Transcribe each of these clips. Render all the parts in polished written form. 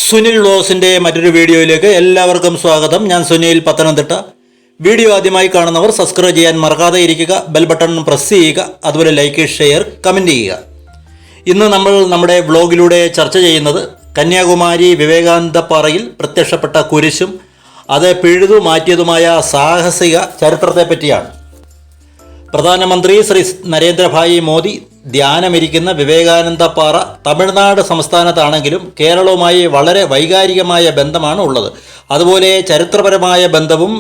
സുനിൽ വ്ലോഗ്സിൻ്റെ മറ്റൊരു വീഡിയോയിലേക്ക് എല്ലാവർക്കും സ്വാഗതം. ഞാൻ സുനിൽ, പത്തനംതിട്ട. വീഡിയോ ആദ്യമായി കാണുന്നവർ സബ്സ്ക്രൈബ് ചെയ്യാൻ മറക്കാതെ ഇരിക്കുക, ബെൽ ബട്ടൺ പ്രസ് ചെയ്യുക, അതുപോലെ ലൈക്ക്, ഷെയർ, കമൻറ്റ് ചെയ്യുക. ഇന്ന് നമ്മൾ നമ്മുടെ വ്ലോഗിലൂടെ ചർച്ച ചെയ്യുന്നത് കന്യാകുമാരി വിവേകാനന്ദ പാറയിൽ പ്രത്യക്ഷപ്പെട്ട കുരിശും അത് പിഴുതു മാറ്റിയതുമായ സാഹസിക ചരിത്രത്തെ പറ്റിയാണ്. പ്രധാനമന്ത്രി ശ്രീ നരേന്ദ്രഭായി മോദി ധ്യാനമിരിക്കുന്ന വിവേകാനന്ദ പാറ തമിഴ്നാട് സംസ്ഥാനത്താണെങ്കിലും കേരളവുമായി വളരെ വൈകാരികമായ ബന്ധമാണ് ഉള്ളത്. അതുപോലെ ചരിത്രപരമായ ബന്ധവും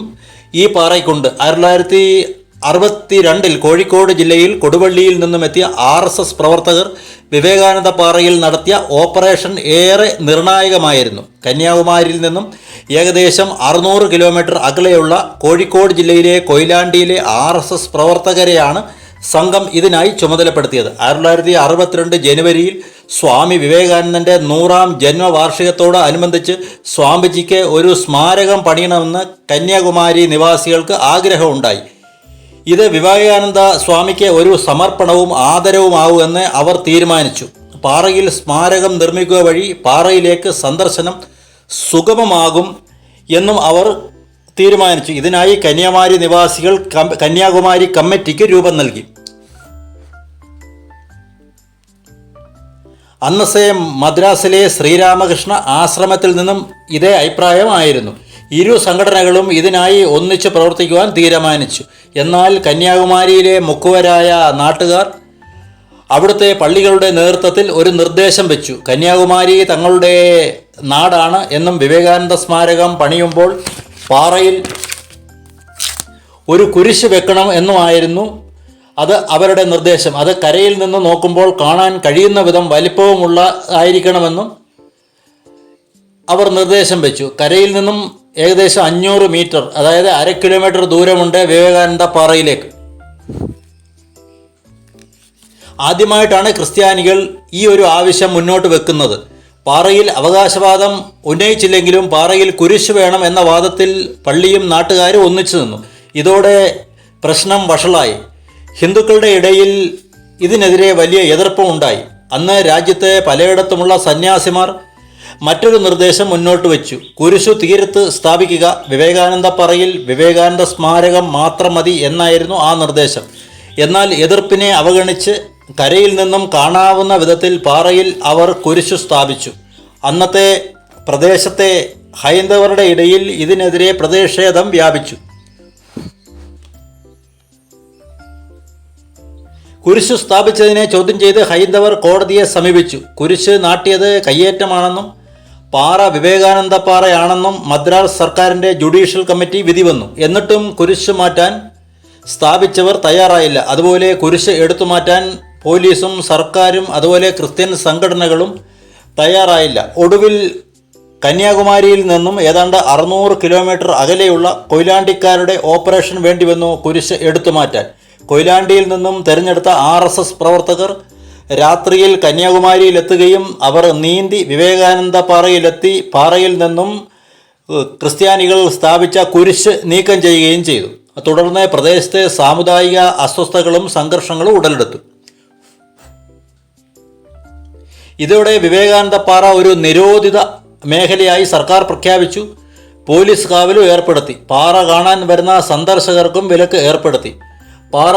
ഈ പാറയ്ക്കുണ്ട്. 1962 കോഴിക്കോട് ജില്ലയിൽ കൊടുവള്ളിയിൽ നിന്നും എത്തിയ RSS പ്രവർത്തകർ വിവേകാനന്ദ പാറയിൽ നടത്തിയ ഓപ്പറേഷൻ ഏറെ നിർണായകമായിരുന്നു. കന്യാകുമാരിയിൽ നിന്നും ഏകദേശം 600 കിലോമീറ്റർ അകലെയുള്ള കോഴിക്കോട് ജില്ലയിലെ കൊയിലാണ്ടിയിലെ RSS പ്രവർത്തകരെയാണ് സംഘം ഇതിനായി ചുമതലപ്പെടുത്തിയത്. 1962 ജനുവരിയിൽ സ്വാമി വിവേകാനന്ദൻ്റെ 100ാം ജന്മവാർഷികത്തോട് അനുബന്ധിച്ച് സ്വാമിജിക്ക് ഒരു സ്മാരകം പണിയണമെന്ന് കന്യാകുമാരി നിവാസികൾക്ക് ആഗ്രഹമുണ്ടായി. ഇത് വിവേകാനന്ദ സ്വാമിക്ക് ഒരു സമർപ്പണവും ആദരവുമാവുമെന്ന് അവർ തീരുമാനിച്ചു. പാറയിൽ സ്മാരകം നിർമ്മിക്കുക വഴി പാറയിലേക്ക് സന്ദർശനം സുഗമമാകും എന്നും അവർ തീരുമാനിച്ചു. ഇതിനായി കന്യാകുമാരി നിവാസികൾ കന്യാകുമാരി കമ്മിറ്റിക്ക് രൂപം നൽകി. അന്നത്തെ മദ്രാസിലെ ശ്രീരാമകൃഷ്ണ ആശ്രമത്തിൽ നിന്നും ഇതേ അഭിപ്രായമായിരുന്നു. ഇരു സംഘടനകളും ഇതിനായി ഒന്നിച്ച് പ്രവർത്തിക്കുവാൻ തീരുമാനിച്ചു. എന്നാൽ കന്യാകുമാരിയിലെ മുക്കുവരായ നാട്ടുകാർ അവിടുത്തെ പള്ളികളുടെ നേതൃത്വത്തിൽ ഒരു നിർദ്ദേശം വെച്ചു. കന്യാകുമാരി തങ്ങളുടെ നാടാണ് എന്നും വിവേകാനന്ദ സ്മാരകം പണിയുമ്പോൾ പാറയിൽ ഒരു കുരിശ് വെക്കണം എന്നുമായിരുന്നു അത് അവരുടെ നിർദ്ദേശം. അത് കരയിൽ നിന്ന് നോക്കുമ്പോൾ കാണാൻ കഴിയുന്ന വിധം വലിപ്പവുമുള്ളതായിരിക്കണമെന്നും അവർ നിർദ്ദേശം വെച്ചു. കരയിൽ നിന്നും ഏകദേശം 500 മീറ്റർ, അതായത് 1/2 കിലോമീറ്റർ ദൂരമുണ്ട് വിവേകാനന്ദ പാറയിലേക്ക്. ആദ്യമായിട്ടാണ് ക്രിസ്ത്യാനികൾ ഈ ഒരു ആവശ്യം മുന്നോട്ട് വെക്കുന്നത്. പാറയിൽ അവകാശവാദം ഉന്നയിച്ചില്ലെങ്കിലും പാറയിൽ കുരിശ് വേണം എന്ന വാദത്തിൽ പള്ളിയും നാട്ടുകാരും ഒന്നിച്ചു നിന്നു. ഇതോടെ പ്രശ്നം വഷളായി. ഹിന്ദുക്കളുടെ ഇടയിൽ ഇതിനെതിരെ വലിയ എതിർപ്പുണ്ടായി. അന്ന് രാജ്യത്തെ പലയിടത്തുമുള്ള സന്യാസിമാർ മറ്റൊരു നിർദ്ദേശം മുന്നോട്ട് വെച്ചു. കുരിശു തീരത്ത് സ്ഥാപിക്കുക, വിവേകാനന്ദ പാറയിൽ വിവേകാനന്ദ സ്മാരകം മാത്രം മതി എന്നായിരുന്നു ആ നിർദ്ദേശം. എന്നാൽ എതിർപ്പിനെ അവഗണിച്ച് കരയിൽ നിന്നും കാണാവുന്ന വിധത്തിൽ പാറയിൽ അവർ കുരിശു സ്ഥാപിച്ചു. അന്നത്തെ പ്രദേശത്തെ ഹൈന്ദവരുടെ ഇടയിൽ ഇതിനെതിരെ പ്രതിഷേധം വ്യാപിച്ചു. കുരിശു സ്ഥാപിച്ചതിനെ ചോദ്യം ചെയ്ത് ഹൈന്ദവർ കോടതിയെ സമീപിച്ചു. കുരിശ് നാട്ടിയത് കയ്യേറ്റമാണെന്നും പാറ വിവേകാനന്ദ പാറയാണെന്നും മദ്രാസ് സർക്കാരിൻ്റെ ജുഡീഷ്യൽ കമ്മിറ്റി വിധി വന്നു. എന്നിട്ടും കുരിശ് മാറ്റാൻ സ്ഥാപിച്ചവർ തയ്യാറായില്ല. അതുപോലെ കുരിശ് എടുത്തു മാറ്റാൻ പോലീസും സർക്കാരും അതുപോലെ ക്രിസ്ത്യൻ സംഘടനകളും തയ്യാറായില്ല. ഒടുവിൽ കന്യാകുമാരിയിൽ നിന്നും ഏതാണ്ട് 600 കിലോമീറ്റർ അകലെയുള്ള കൊയിലാണ്ടിക്കാരുടെ ഓപ്പറേഷൻ വേണ്ടിവന്നു കുരിശ് എടുത്തു മാറ്റാൻ. കൊയിലാണ്ടിയിൽ നിന്നും തിരഞ്ഞെടുത്ത RSS പ്രവർത്തകർ രാത്രിയിൽ കന്യാകുമാരിയിലെത്തുകയും അവർ നീന്തി വിവേകാനന്ദ പാറയിലെത്തി പാറയിൽ നിന്നും ക്രിസ്ത്യാനികൾ സ്ഥാപിച്ച കുരിശ് നീക്കം ചെയ്യുകയും ചെയ്തു. തുടർന്ന് പ്രദേശത്തെ സാമുദായിക അസ്വസ്ഥതകളും സംഘർഷങ്ങളും ഉടലെടുത്തു. ഇതോടെ വിവേകാനന്ദ പാറ ഒരു നിരോധിത മേഖലയായി സർക്കാർ പ്രഖ്യാപിച്ചു. പോലീസ് കാവലും ഏർപ്പെടുത്തി. പാറ കാണാൻ വരുന്ന സന്ദർശകർക്കും വിലക്ക് ഏർപ്പെടുത്തി. പാറ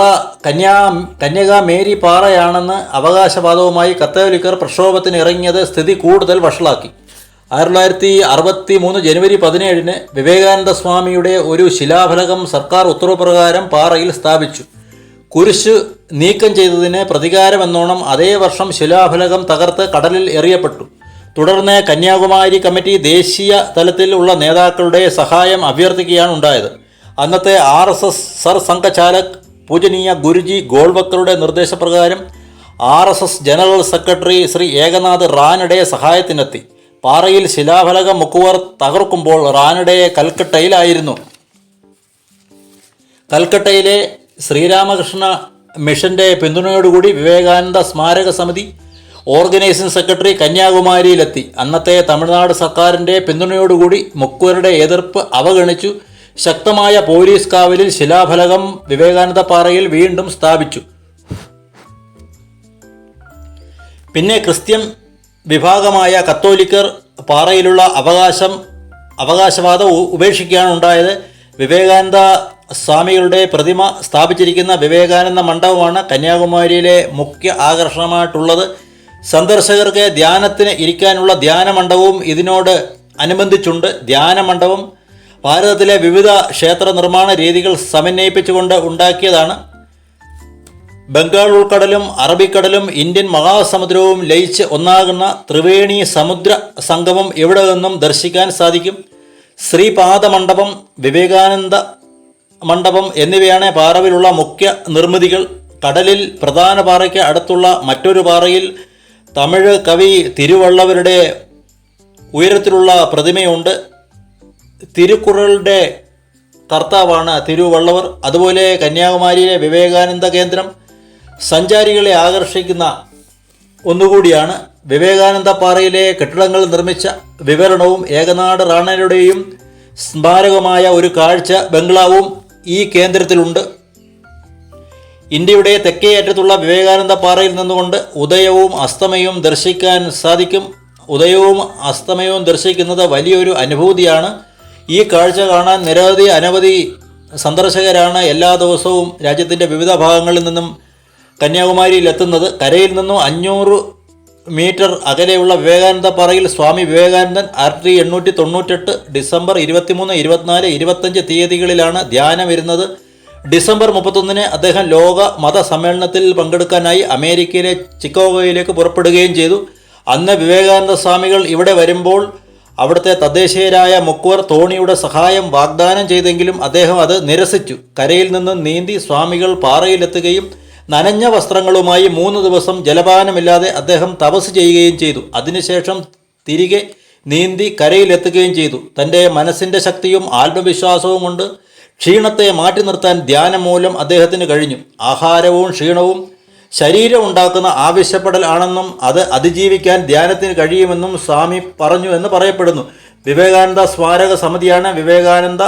കന്യക മേരി പാറയാണെന്ന് അവകാശവാദവുമായി കത്തോലിക്കർ പ്രക്ഷോഭത്തിന് ഇറങ്ങിയത് സ്ഥിതി കൂടുതൽ വഷളാക്കി. 1963 ജനുവരി 17 വിവേകാനന്ദ സ്വാമിയുടെ ഒരു ശിലാഫലകം സർക്കാർ ഉത്തരവ് പ്രകാരം പാറയിൽ സ്ഥാപിച്ചു. കുരിശ് നീക്കം ചെയ്തതിന് പ്രതികാരമെന്നോണം അതേ വർഷം ശിലാഫലകം തകർത്ത് കടലിൽ എറിയപ്പെട്ടു. തുടർന്ന് കന്യാകുമാരി കമ്മിറ്റി ദേശീയ തലത്തിൽ ഉള്ള നേതാക്കളുടെ സഹായം അഭ്യർത്ഥിക്കുകയാണ് ഉണ്ടായത്. അന്നത്തെ RSS സർസംഘചാലക് പൂജനീയ ഗുരുജി ഗോൾവക്കറുടെ നിർദ്ദേശപ്രകാരം RSS general secretary Shri Eknath Ranade സഹായത്തിനെത്തി. പാറയിൽ ശിലാഫലകം മുക്കുവർ തകർക്കുമ്പോൾ റാനഡെ കൽക്കട്ടയിലായിരുന്നു. കൽക്കട്ടയിലെ ശ്രീരാമകൃഷ്ണ മിഷന്റെ പിന്തുണയോടുകൂടി വിവേകാനന്ദ സ്മാരക സമിതി ഓർഗനൈസിംഗ് സെക്രട്ടറി കന്യാകുമാരിയിലെത്തി. അന്നത്തെ തമിഴ്നാട് സർക്കാരിൻ്റെ പിന്തുണയോടുകൂടി മുക്കുവരുടെ എതിർപ്പ് അവഗണിച്ചു. ശക്തമായ പോലീസ് കാവലിൽ ശിലാഫലകം വിവേകാനന്ദ പാറയിൽ വീണ്ടും സ്ഥാപിച്ചു. പിന്നെ ക്രിസ്ത്യൻ വിഭാഗമായ കത്തോലിക്കർ പാറയിലുള്ള അവകാശവാദം ഉപേക്ഷിക്കുകയാണ് ഉണ്ടായത്. വിവേകാനന്ദ സ്വാമികളുടെ പ്രതിമ സ്ഥാപിച്ചിരിക്കുന്ന വിവേകാനന്ദ മണ്ഡപമാണ് കന്യാകുമാരിയിലെ മുഖ്യ ആകർഷണമായിട്ടുള്ളത്. സന്ദർശകർക്ക് ധ്യാനത്തിന് ഇരിക്കാനുള്ള ധ്യാന മണ്ഡപവും ഇതിനോട് അനുബന്ധിച്ചുണ്ട്. ധ്യാന മണ്ഡപം ഭാരതത്തിലെ വിവിധ ക്ഷേത്ര നിർമ്മാണ രീതികൾ സമന്വയിപ്പിച്ചുകൊണ്ട് ഉണ്ടാക്കിയതാണ്. ബംഗാൾ ഉൾക്കടലും അറബിക്കടലും ഇന്ത്യൻ മഹാസമുദ്രവും ലയിച്ച് ഒന്നാകുന്ന ത്രിവേണി സമുദ്ര സംഗമം ഇവിടെ നിന്നും ദർശിക്കാൻ സാധിക്കും. ശ്രീപാദ മണ്ഡപം, വിവേകാനന്ദ മണ്ഡപം എന്നിവയാണ് പാറവിലുള്ള മുഖ്യ നിർമ്മിതികൾ. കടലിൽ പ്രധാന പാറയ്ക്ക് അടുത്തുള്ള മറ്റൊരു പാറയിൽ തമിഴ് കവി തിരുവള്ളവരുടെ ഉയരത്തിലുള്ള പ്രതിമയുണ്ട്. തിരുക്കുറളുടെ കർത്താവാണ് തിരുവള്ളവർ. അതുപോലെ കന്യാകുമാരിയിലെ വിവേകാനന്ദ കേന്ദ്രം സഞ്ചാരികളെ ആകർഷിക്കുന്ന ഒന്നുകൂടിയാണ്. വിവേകാനന്ദ പാറയിലെ കെട്ടിടങ്ങൾ നിർമ്മിച്ച വിവരണവും ഏകനാട് റാണയുടെയും സ്മാരകമായ ഒരു കാഴ്ച ബംഗ്ലാവും ഈ കേന്ദ്രത്തിലുണ്ട്. ഇന്ത്യയുടെ തെക്കേ അറ്റത്തുള്ള വിവേകാനന്ദ പാറയിൽ നിന്നുകൊണ്ട് ഉദയവും അസ്തമയവും ദർശിക്കാൻ സാധിക്കും. ഉദയവും അസ്തമയവും ദർശിക്കുന്നത് വലിയൊരു അനുഭൂതിയാണ്. ഈ കാഴ്ച കാണാൻ അനവധി സന്ദർശകരാണ് എല്ലാ ദിവസവും രാജ്യത്തിൻ്റെ വിവിധ ഭാഗങ്ങളിൽ നിന്നും കന്യാകുമാരിയിൽ എത്തുന്നത്. കരയിൽ നിന്നും 500 മീറ്റർ അകലെയുള്ള വിവേകാനന്ദ പാറയിൽ സ്വാമി വിവേകാനന്ദൻ 1898 ഡിസംബർ 23, 24, 25 തീയതികളിലാണ് ധ്യാനം വരുന്നത്. ഡിസംബർ 31 അദ്ദേഹം ലോക മത സമ്മേളനത്തിൽ പങ്കെടുക്കാനായി അമേരിക്കയിലെ ചിക്കാഗോയിലേക്ക് പുറപ്പെടുകയും ചെയ്തു. അന്ന് വിവേകാനന്ദ സ്വാമികൾ ഇവിടെ വരുമ്പോൾ അവിടുത്തെ തദ്ദേശീയരായ മുക്കുവർ തോണിയുടെ സഹായം വാഗ്ദാനം ചെയ്തെങ്കിലും അദ്ദേഹം അത് നിരസിച്ചു. കരയിൽ നിന്ന് നീന്തി സ്വാമികൾ പാറയിലെത്തുകയും നനഞ്ഞ വസ്ത്രങ്ങളുമായി 3 ദിവസം ജലപാനമില്ലാതെ അദ്ദേഹം തപസ് ചെയ്യുകയും ചെയ്തു. അതിനുശേഷം തിരികെ നീന്തി കരയിലെത്തുകയും ചെയ്തു. തൻ്റെ മനസ്സിൻ്റെ ശക്തിയും ആത്മവിശ്വാസവും കൊണ്ട് ക്ഷീണത്തെ മാറ്റി നിർത്താൻ ധ്യാനം മൂലം അദ്ദേഹത്തിന് കഴിഞ്ഞു. ആഹാരവും ക്ഷീണവും ശരീരം ഉണ്ടാക്കുന്ന ആവശ്യപ്പെടൽ ആണെന്നും അത് അതിജീവിക്കാൻ ധ്യാനത്തിന് കഴിയുമെന്നും സ്വാമി പറഞ്ഞു എന്ന് പറയപ്പെടുന്നു. വിവേകാനന്ദ സ്മാരക സമിതിയാണ് വിവേകാനന്ദ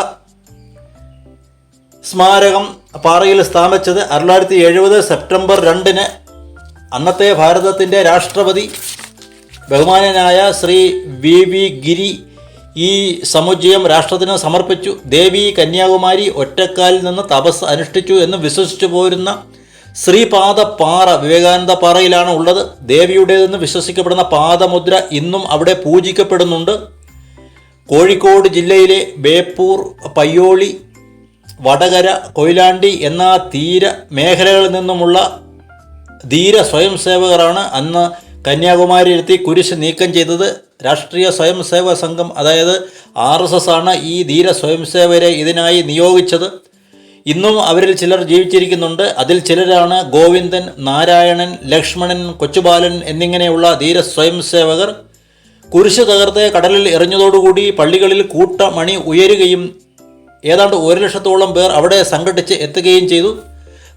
സ്മാരകം പാറയിൽ സ്ഥാപിച്ചത്. 1970 സെപ്റ്റംബർ 2 അന്നത്തെ ഭാരതത്തിൻ്റെ രാഷ്ട്രപതി ബഹുമാനനായ ശ്രീ VV ഗിരി ഈ സമുച്ചയം രാഷ്ട്രത്തിന് സമർപ്പിച്ചു. ദേവി കന്യാകുമാരി ഒറ്റക്കാലിൽ നിന്ന് തപസ് അനുഷ്ഠിച്ചു എന്ന് വിശ്വസിച്ചു പോരുന്ന ശ്രീപാദ പാറ വിവേകാനന്ദ പാറയിലാണ് ഉള്ളത്. ദേവിയുടേതെന്ന് വിശ്വസിക്കപ്പെടുന്ന പാദമുദ്ര ഇന്നും അവിടെ പൂജിക്കപ്പെടുന്നുണ്ട്. കോഴിക്കോട് ജില്ലയിലെ ബേപ്പൂർ, പയ്യോളി, വടകര, കൊയിലാണ്ടി എന്ന തീര മേഖലകളിൽ നിന്നുമുള്ള ധീര സ്വയം സേവകരാണ് അന്ന് കന്യാകുമാരിയിലെത്തി കുരിശ് നീക്കം ചെയ്തത്. രാഷ്ട്രീയ സ്വയം സേവക സംഘം അതായത് RSS ആണ് ഈ ധീര സ്വയം സേവകരെ ഇതിനായി നിയോഗിച്ചത്. ഇന്നും അവരിൽ ചിലർ ജീവിച്ചിരിക്കുന്നുണ്ട്. അതിൽ ചിലരാണ് ഗോവിന്ദൻ, നാരായണൻ, ലക്ഷ്മണൻ, കൊച്ചുബാലൻ എന്നിങ്ങനെയുള്ള ധീര സ്വയം സേവകർ. കുരിശ് തകർത്ത് കടലിൽ എറിഞ്ഞതോടുകൂടി പള്ളികളിൽ കൂട്ടമണി ഉയരുകയും ഏതാണ്ട് 1,00,000-ഓളം പേർ അവിടെ സംഘടിച്ച് എത്തുകയും ചെയ്തു.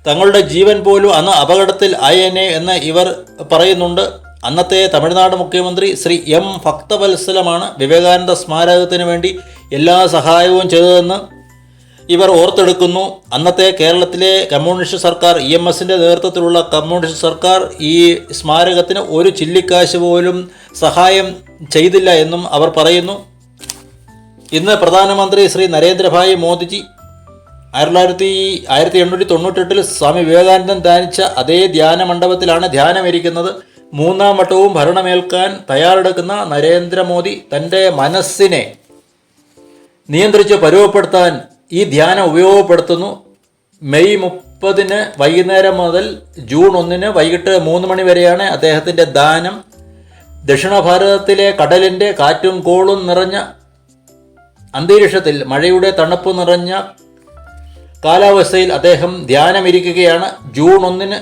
തങ്ങളുടെ ജീവൻ പോലും അന്ന് അപകടത്തിൽ ആയേനെ എന്ന് ഇവർ പറയുന്നുണ്ട്. അന്നത്തെ തമിഴ്നാട് മുഖ്യമന്ത്രി ശ്രീ M ഭക്തവത്സലമാണ് വിവേകാനന്ദ സ്മാരകത്തിന് വേണ്ടി എല്ലാ സഹായവും ചെയ്തതെന്ന് ഇവർ ഓർത്തെടുക്കുന്നു. അന്നത്തെ കേരളത്തിലെ കമ്മ്യൂണിസ്റ്റ് സർക്കാർ EMSൻ്റെ നേതൃത്വത്തിലുള്ള കമ്മ്യൂണിസ്റ്റ് സർക്കാർ ഈ സ്മാരകത്തിന് ഒരു ചില്ലിക്കാശ് പോലും സഹായം ചെയ്തില്ല എന്നും അവർ പറയുന്നു. ഇന്ന് പ്രധാനമന്ത്രി ശ്രീ നരേന്ദ്രഭായ് മോദിജി 1898 സ്വാമി വിവേകാനന്ദൻ ധ്യാനിച്ച അതേ ധ്യാന മണ്ഡപത്തിലാണ് ധ്യാനമിരിക്കുന്നത്. 3-ാം വട്ടവും ഭരണമേൽക്കാൻ തയ്യാറെടുക്കുന്ന നരേന്ദ്രമോദി തൻ്റെ മനസ്സിനെ നിയന്ത്രിച്ച് പരുവപ്പെടുത്താൻ ഈ ധ്യാനം ഉപയോഗപ്പെടുത്തുന്നു. മെയ് 30 വൈകുന്നേരം മുതൽ ജൂൺ 1 വൈകിട്ട് 3 മണി വരെയാണ് അദ്ദേഹത്തിൻ്റെ ധ്യാനം. ദക്ഷിണ ഭാരതത്തിലെ കടലിൻ്റെ കാറ്റും കോളും നിറഞ്ഞ അന്തരീക്ഷത്തിൽ മഴയുടെ തണുപ്പ് നിറഞ്ഞ കാലാവസ്ഥയിൽ അദ്ദേഹം ധ്യാനമിരിക്കുകയാണ്. ജൂൺ 1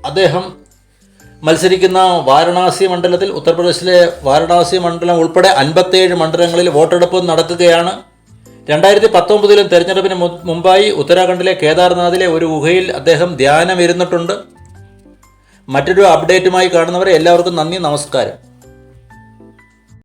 അദ്ദേഹം മത്സരിക്കുന്ന വാരണാസി മണ്ഡലത്തിൽ, ഉത്തർപ്രദേശിലെ വാരണാസി മണ്ഡലം ഉൾപ്പെടെ 57 മണ്ഡലങ്ങളിൽ വോട്ടെടുപ്പ് നടക്കുകയാണ്. 2019 തെരഞ്ഞെടുപ്പിന് മുമ്പായി ഉത്തരാഖണ്ഡിലെ കേദാർനാഥിലെ ഒരു ഗുഹയിൽ അദ്ദേഹം ധ്യാനം ഇരുന്നിട്ടുണ്ട്. മറ്റൊരു അപ്ഡേറ്റുമായി കാണുന്നവരെ എല്ലാവർക്കും നന്ദി, നമസ്കാരം.